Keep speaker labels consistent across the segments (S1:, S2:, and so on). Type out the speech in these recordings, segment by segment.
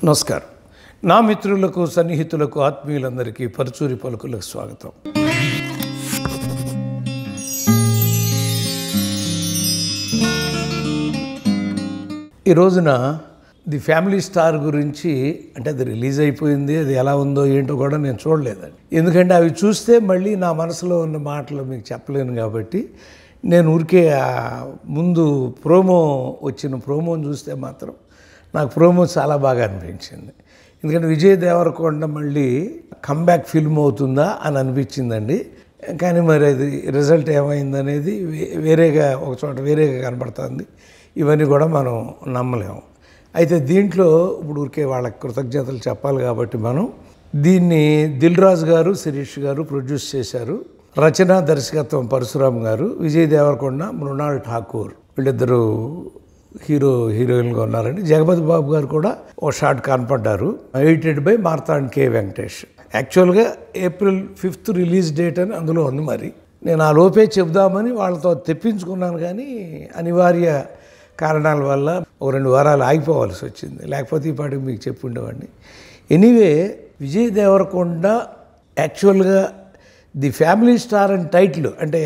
S1: నమస్కారం. నా మిత్రులకు సన్నిహితులకు ఆత్మీయులందరికీ పరుచూరి పలుకులకు స్వాగతం. ఈ రోజున ది ఫ్యామిలీ స్టార్ గురించి అంటే అది రిలీజ్ అయిపోయింది, అది ఎలా ఉందో ఏంటో కూడా నేను చూడలేదండి. ఎందుకంటే అవి చూస్తే మళ్ళీ నా మనసులో ఉన్న మాటలు మీకు చెప్పలేను కాబట్టి నేను ఊరికే ముందు వచ్చిన ప్రోమోని చూస్తే మాత్రం నాకు ప్రోమో చాలా బాగా అనిపించింది. ఎందుకంటే విజయ్ దేవరకొండ మళ్ళీ కమ్బ్యాక్ ఫిల్మ్ అవుతుందా అని అనిపించిందండి. కానీ మరి అది రిజల్ట్ ఏమైందనేది వేరేగా ఒక చోట వేరేగా కనబడుతుంది. ఇవన్నీ కూడా మనం నమ్మలేము. అయితే దీంట్లో ఇప్పుడు ఊరికే వాళ్ళకి కృతజ్ఞతలు చెప్పాలి కాబట్టి మనం దీన్ని దిల్ రాజు గారు, శిరీష్ గారు ప్రొడ్యూస్ చేశారు. రచన దర్శకత్వం పరశురామ్ గారు, విజయ్ దేవరకొండ, మృణాల్ ఠాకూర్ వీళ్ళిద్దరూ హీరోయిన్గా ఉన్నారండి. జగపతి బాబు గారు కూడా ఓ షార్ట్ కనపడ్డారు. ఎడిటెడ్ బై మార్తాండ్ కే వెంకటేష్. యాక్చువల్గా April 5th రిలీజ్ డేట్ అని అందులో ఉంది. మరి నేను ఆ లోపే చెబుదామని వాళ్ళతో తెప్పించుకున్నాను, కానీ అనివార్య కారణాల వల్ల ఒక 2 వారాలు ఆగిపోవాల్సి వచ్చింది. లేకపోతే ఈ పాటికి మీకు చెప్పి ఉండేవాడిని. ఎనీవే, విజయ్ దేవరకొండ యాక్చువల్గా ది ఫ్యామిలీ స్టార్ అని టైటిల్, అంటే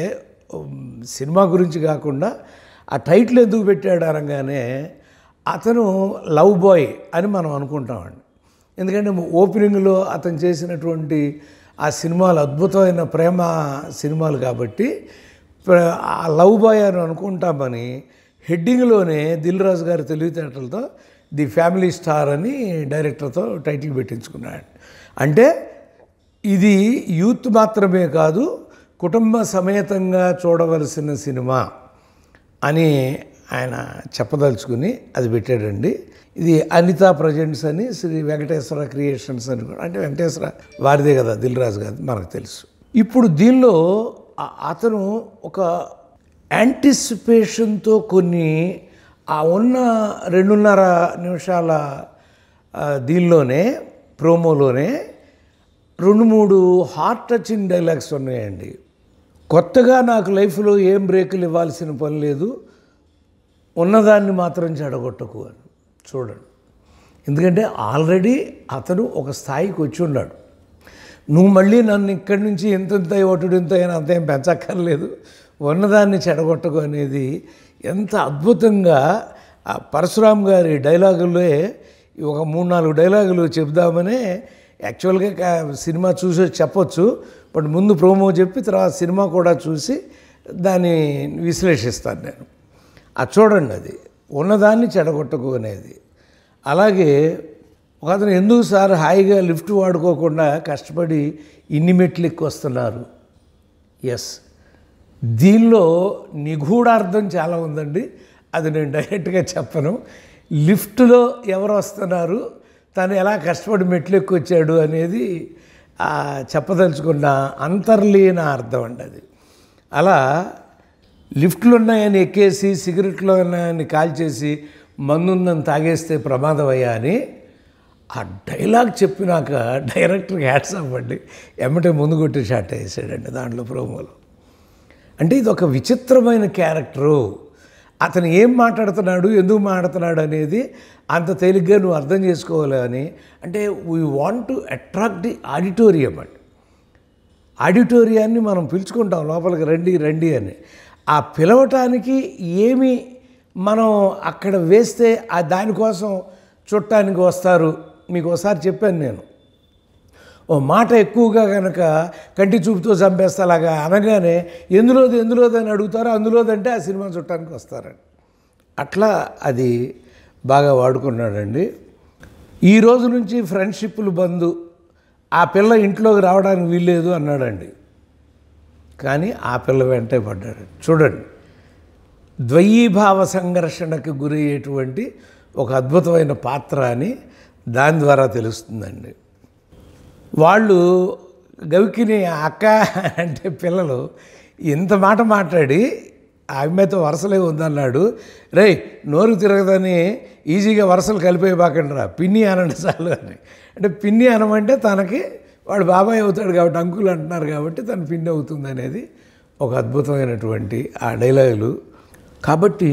S1: సినిమా గురించి కాకుండా ఆ టైటిల్ ఎందుకు పెట్టాడు అనగానే అతను లవ్ బాయ్ అని మనం అనుకుంటామండి. ఎందుకంటే ఓపెనింగ్లో అతను చేసినటువంటి ఆ సినిమాలు అద్భుతమైన ప్రేమ సినిమాలు కాబట్టి ఆ లవ్ బాయ్ అని అనుకుంటామని హెడ్డింగ్లోనే దిల్ రాజు గారి తెలివితేటలతో ది ఫ్యామిలీ స్టార్ అని డైరెక్టర్తో టైటిల్ పెట్టించుకున్నాడు. అంటే ఇది యూత్ మాత్రమే కాదు, కుటుంబ సమేతంగా చూడవలసిన సినిమా అని ఆయన చెప్పదలుచుకుని అది పెట్టాడండి. ఇది అనితా ప్రజెంట్స్ అని శ్రీ వెంకటేశ్వర క్రియేషన్స్ అని కూడా, అంటే వెంకటేశ్వర వారిదే కదా, దిల్ రాజు గారు మనకు తెలుసు. ఇప్పుడు దీనిలో అతను ఒక యాంటిసిపేషన్తో కొన్ని ఆ ఉన్న 2.5 నిమిషాల దీనిలోనే ప్రోమోలోనే 2-3 హార్ట్ టచింగ్ డైలాగ్స్ ఉన్నాయండి. కొత్తగా నాకు లైఫ్లో ఏం బ్రేకులు ఇవ్వాల్సిన పని లేదు, ఉన్నదాన్ని మాత్రం చెడగొట్టకు అని. చూడండి, ఎందుకంటే ఆల్రెడీ అతను ఒక స్థాయికి వచ్చి ఉన్నాడు. నువ్వు మళ్ళీ నన్ను ఇక్కడి నుంచి ఇంత ఒటుడింత అంతేం పెంచక్కర్లేదు, ఉన్నదాన్ని చెడగొట్టకు అనేది ఎంత అద్భుతంగా పరశురామ్ గారి డైలాగుల్లో ఒక 3-4 డైలాగులు చెప్దామనే యాక్చువల్గా సినిమా చూసి చెప్పొచ్చు, బట్ ముందు ప్రోమో చెప్పి తర్వాత సినిమా కూడా చూసి దాన్ని విశ్లేషిస్తాను నేను. అది చూడండి, అది ఉన్నదాన్ని చెడగొట్టకు అనేది. అలాగే ఒక అతను ఎందుకు సార్ హాయిగా లిఫ్ట్ వాడుకోకుండా కష్టపడి ఇన్ని మెట్లు ఎక్కువ వస్తున్నారు. ఎస్, దీనిలో నిగూఢార్థం చాలా ఉందండి. అది నేను డైరెక్ట్గా చెప్పను. లిఫ్ట్లో ఎవరు వస్తున్నారు, తను ఎలా కష్టపడి మెట్లు ఎక్కువ వచ్చాడు అనేది చెప్పదలుచుకున్న అంతర్లీన అర్థం అండి అది. అలా లిఫ్ట్లు ఉన్నాయని ఎక్కేసి, సిగరెట్లు ఉన్నాయని కాల్చేసి, మందుందని తాగేస్తే ప్రమాదం అయ్యా అని ఆ డైలాగ్ చెప్పినాక డైరెక్టర్కి హ్యాట్స్ అవ్వండి, ఎమ్మటే ముందు కొట్టి షాట్ వేసాడండి దాంట్లో ప్రోమోలో. అంటే ఇది ఒక విచిత్రమైన క్యారెక్టరు. అతను ఏం మాట్లాడుతున్నాడు, ఎందుకు మాట్లాడుతున్నాడు అనేది అంత తేలిగ్గా నువ్వు అర్థం చేసుకోవాలి అని. అంటే we want to attract the auditorium అండి. ఆడిటోరియాన్ని మనం పిలుచుకుంటాం లోపలికి రండి అని. ఆ పిలవటానికి ఏమి మనం అక్కడ వేస్తే దానికోసం చుట్టానికి వస్తారు. మీకు ఒకసారి చెప్పాను నేను, ఓ మాట ఎక్కువగా కనుక కంటి చూపుతో చంపేస్తలాగా అనగానే ఎందులోది అని అడుగుతారో, అందులోదంటే ఆ సినిమా చుట్టానికి వస్తారండి. అట్లా అది బాగా వాడుకున్నాడండి. ఈ రోజు నుంచి ఫ్రెండ్షిప్లు బంద్, ఆ పిల్ల ఇంట్లోకి రావడానికి వీల్లేదు అన్నాడండి. కానీ ఆ పిల్ల వెంటే పడ్డాడు. చూడండి, ద్వయీభావ సంఘర్షణకు గురయ్యేటువంటి ఒక అద్భుతమైన పాత్ర అని దాని ద్వారా తెలుస్తుందండి. వాళ్ళు గవికిని అక్క అంటే పిల్లలు ఇంత మాట మాట్లాడి ఆ అమ్మాయితో వరసలే ఉందన్నాడు. రే, నోరు తిరగదని ఈజీగా వరసలు కలిపేయబాకండి రా, పిన్ని అనండి చాలు అని. అంటే పిన్ని అనమంటే తనకి వాడు బాబాయ్ అవుతాడు కాబట్టి, అంకుల్ అంటున్నారు కాబట్టి తను పిన్ని అవుతుంది అనేది ఒక అద్భుతమైనటువంటి ఆ డైలాగులు. కాబట్టి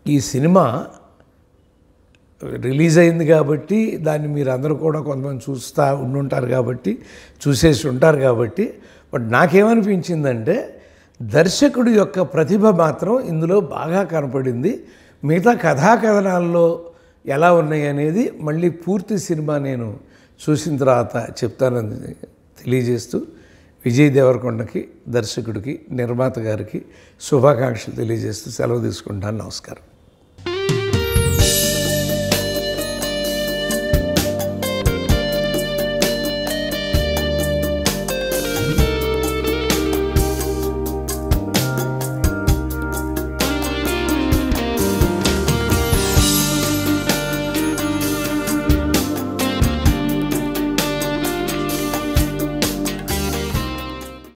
S1: ఈ సినిమా రిలీజ్ అయింది కాబట్టి దాన్ని మీరు అందరూ కూడా కొంతమంది చూస్తూ ఉండుంటారు కాబట్టి చూసేసి ఉంటారు కాబట్టి. బట్ నాకేమనిపించిందంటే దర్శకుడి యొక్క ప్రతిభ మాత్రం ఇందులో బాగా కనపడింది. మిగతా కథాకథనాల్లో ఎలా ఉన్నాయి అనేది మళ్ళీ పూర్తి సినిమా నేను చూసిన తర్వాత చెప్తానని తెలియజేస్తూ విజయ్ దేవరకొండకి, దర్శకుడికి, నిర్మాత గారికి శుభాకాంక్షలు తెలియజేస్తూ సెలవు తీసుకుంటాను. నమస్కారం.